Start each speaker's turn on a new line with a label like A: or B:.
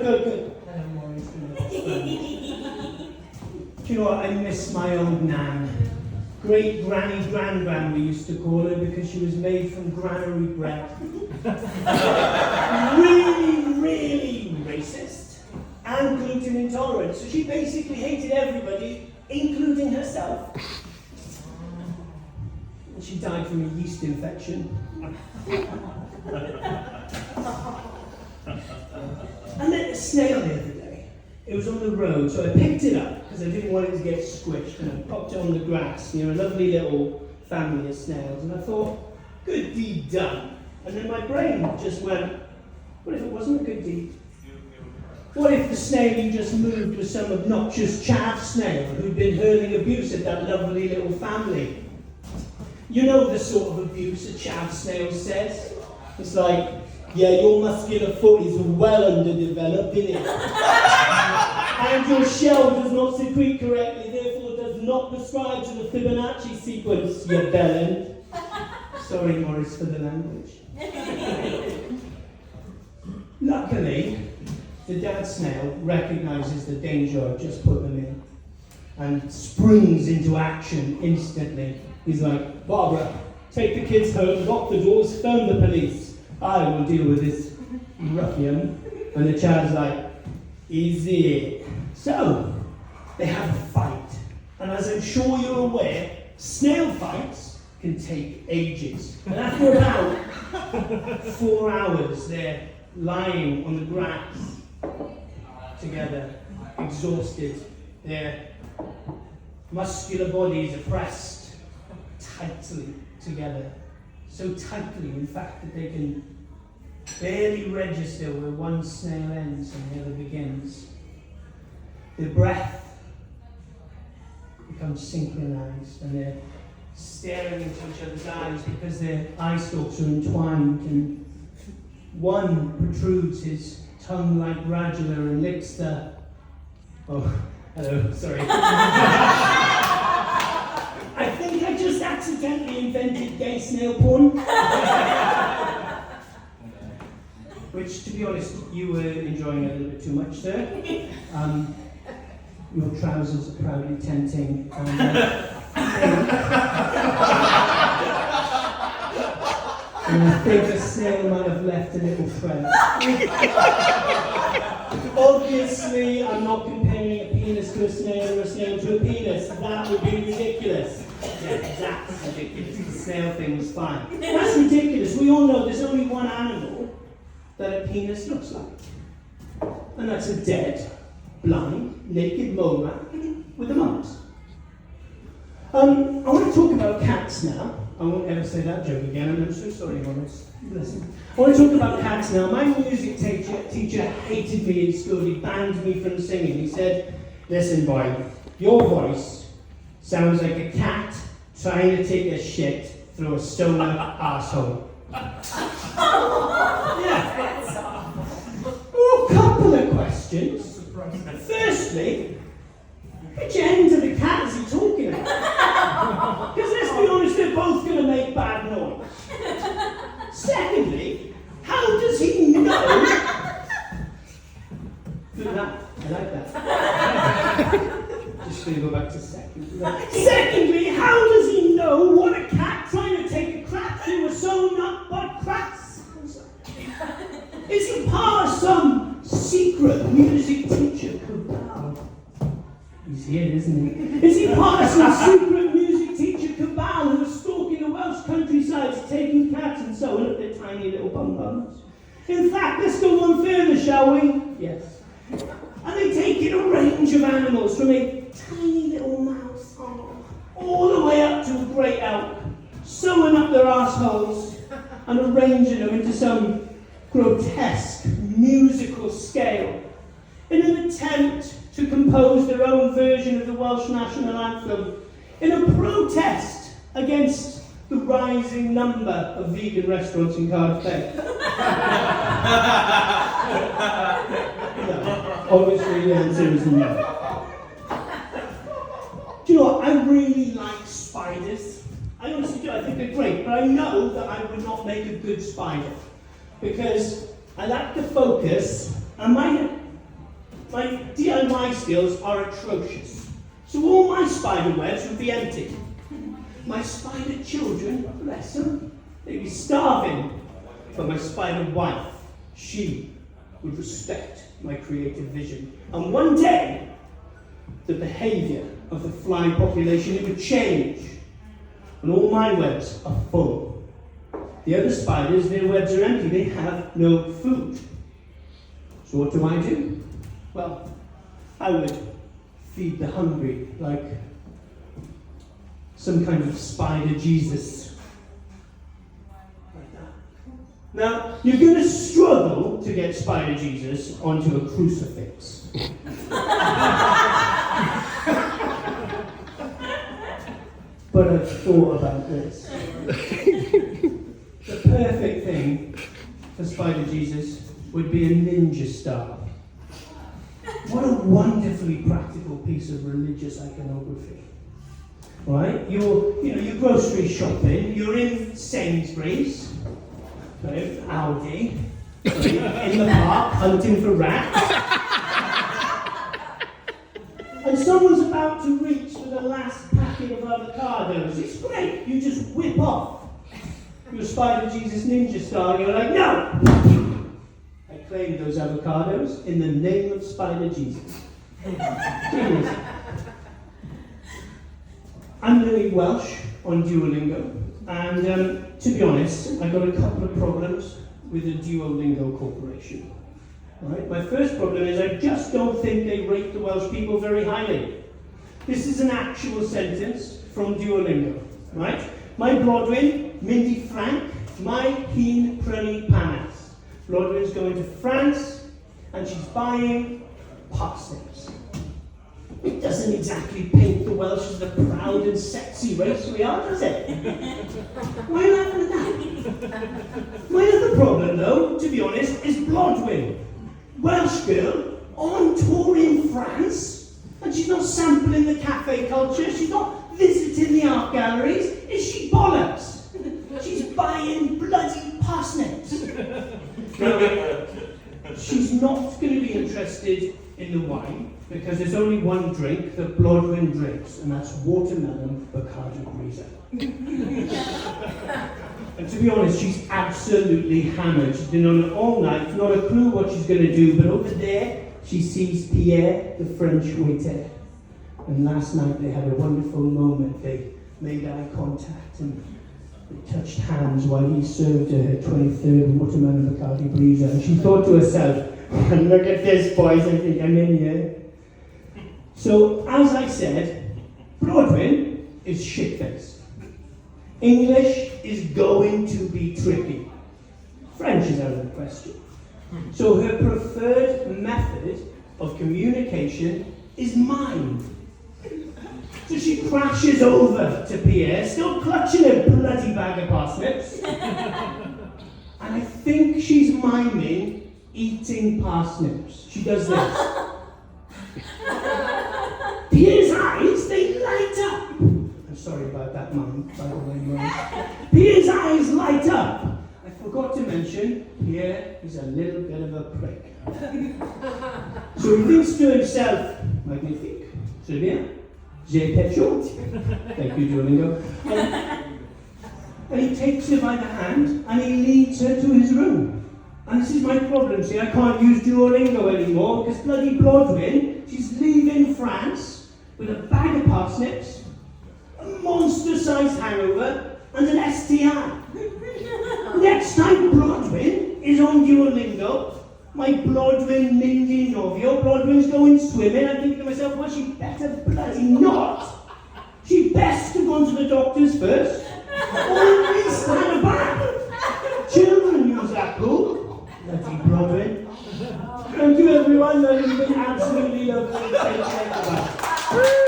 A: good. Hello, Maurice. Do you know what? I miss my old nan. Great Granny Gran we used to call her because she was made from granary bread. really racist and gluten intolerant. So she basically hated everybody, including herself. And she died from a yeast infection. I met a snail the other day. It was on the road, so I picked it up because I didn't want it to get squished, and I popped it on the grass near a lovely little family of snails, and I thought, good deed done. And then my brain just went, what if it wasn't a good deed? What if the snail you just moved was some obnoxious chav snail who'd been hurling abuse at that lovely little family? You know the sort of abuse a chav snail says? It's like, yeah, your muscular foot is well underdeveloped, isn't it? And your shell does not secrete correctly, therefore does not prescribe to the Fibonacci sequence, you bellend. Sorry, Maurice, for the language. Luckily, the dad snail recognises the danger I've just put them in and springs into action instantly. He's like, Barbara, take the kids home, lock the doors, phone the police. I will deal with this ruffian. And the child's like, easy. So, they have a fight. And as I'm sure you're aware, snail fights can take ages. And after about 4 hours, they're lying on the grass together, exhausted. Their muscular bodies are pressed tightly together. So tightly, in fact, that they can barely register where one snail ends and the other begins. Their breath becomes synchronized, and they're staring into each other's eyes because their eye stalks are entwined, and one protrudes his tongue like radula and licks the... Oh, hello, sorry. I think I just accidentally invented gay snail porn. Which, to be honest, you were enjoying a little bit too much there. Your trousers are proudly tempting. I think a snail might have left a little trail. Obviously, I'm not comparing a penis to a snail or a snail to a penis. That would be ridiculous. Yeah, that's ridiculous. The snail thing was fine. That's ridiculous. We all know there's only one animal that a penis looks like. And that's a dead, blind, naked mole rat with a mumps. I want to talk about cats now. I won't ever say that joke again, and I'm so sorry, Maurice. Listen. I want to talk about cats now. My music teacher hated me in school. He banned me from singing. He said, listen, boy, your voice sounds like a cat trying to take a shit through a stoner arsehole. Yeah. Oh, a couple of questions. Firstly, which end of the cat is he talking about? Because let's be honest, they're both going to make bad noise. Secondly, how does he know? Good enough. I like that. Just going to go back to second. Secondly, how does he know what a cat trying to take a crap through a sewn up butt cracks? Is he part of some secret music teacher cabal? He's here, isn't he? Is he part of some secret music teacher cabal who is stalking the Welsh countryside, taking cats and sewing up their tiny little bum-bums? In fact, let's go one further, shall we? Yes. And they take in a range of animals, from a tiny little mouse all the way up to a great elk, sewing up their arseholes and arranging them into some grotesque musical scale in an attempt to compose their own version of the Welsh national anthem in a protest against the rising number of vegan restaurants in Cardiff Bay. No, obviously the answer is no. Do you know what? I really like spiders. I honestly do. I think they're great, but I know that I would not make a good spider because I like the focus, and my my DIY skills are atrocious. So all my spider webs would be empty. My spider children, bless them, they'd be starving. But my spider wife, she would respect my creative vision. And one day, the behaviour of the fly population, it would change. And all my webs are full. The other spiders, their webs are empty. They have no food. So what do? Well, I would feed the hungry like some kind of spider Jesus. Like that. Now, you're going to struggle to get spider Jesus onto a crucifix. But I've thought about this. The perfect thing for Spider Jesus would be a ninja star. What a wonderfully practical piece of religious iconography. Right? You're grocery shopping, you're in Sainsbury's, Aldi, in the park hunting for rats. And someone's about to reach for the last packet of avocados. It's great. You just whip off your Spider Jesus Ninja Star. You're like, no! I claim those avocados in the name of Spider Jesus. Genius. I'm learning Welsh on Duolingo. And to be honest, I got a couple of problems with the Duolingo Corporation. Right? My first problem is I just don't think they rate the Welsh people very highly. This is an actual sentence from Duolingo, right? My Blodwyn, Mindy Frank, my Heen Prynu Panas. Blodwyn's going to France and she's buying parsnips. It doesn't exactly paint the Welsh as the proud and sexy race we are, does it? Why are you laughing at that? My other problem, though, to be honest, is Blodwyn. Welsh girl on tour in France, and she's not sampling the cafe culture, she's not visiting the art galleries. Is she bollocks? She's buying bloody parsnips. No, she's not going to be interested in the wine because there's only one drink that Blodwyn drinks, and that's watermelon Bacardi Breezer. And to be honest, she's absolutely hammered. She's been on it all night, not a clue what she's going to do, but over there, she sees Pierre, the French waiter. And last night they had a wonderful moment. They made eye contact and they touched hands while he served her 23rd watermelon Bacardi Breezer. And she thought to herself, look at this, boys, I think I'm in here. So, as I said, Blodwyn is shit-faced. English is going to be tricky. French is out of the question. So her preferred method of communication is mime. So she crashes over to Pierre, still clutching a bloody bag of parsnips. And I think she's miming eating parsnips. She does this. Pierre's eyes, they light up. I'm sorry about that, Mum, by the way, Maurice. Pierre's eyes light up. I forgot to mention, Pierre is a little bit of a prick. So he thinks to himself, magnifique, c'est bien, j'ai pécho. Thank you, Duolingo. And he takes her by the hand and he leads her to his room. And this is my problem, see, I can't use Duolingo anymore because bloody Blodwyn, she's leaving France with a bag of parsnips, a monster-sized hangover, and an STI. Next time Blodwyn is on Duolingo, my Blodwyn Mindy Novio, Blodwyn's going swimming, I'm thinking to myself, well, she better bloody not. She best have gone to the doctors first, or at least had a bath. Children use that pool. Bloody Blodwyn. Thank you everyone, you've been absolutely lovely. Take care. Bye.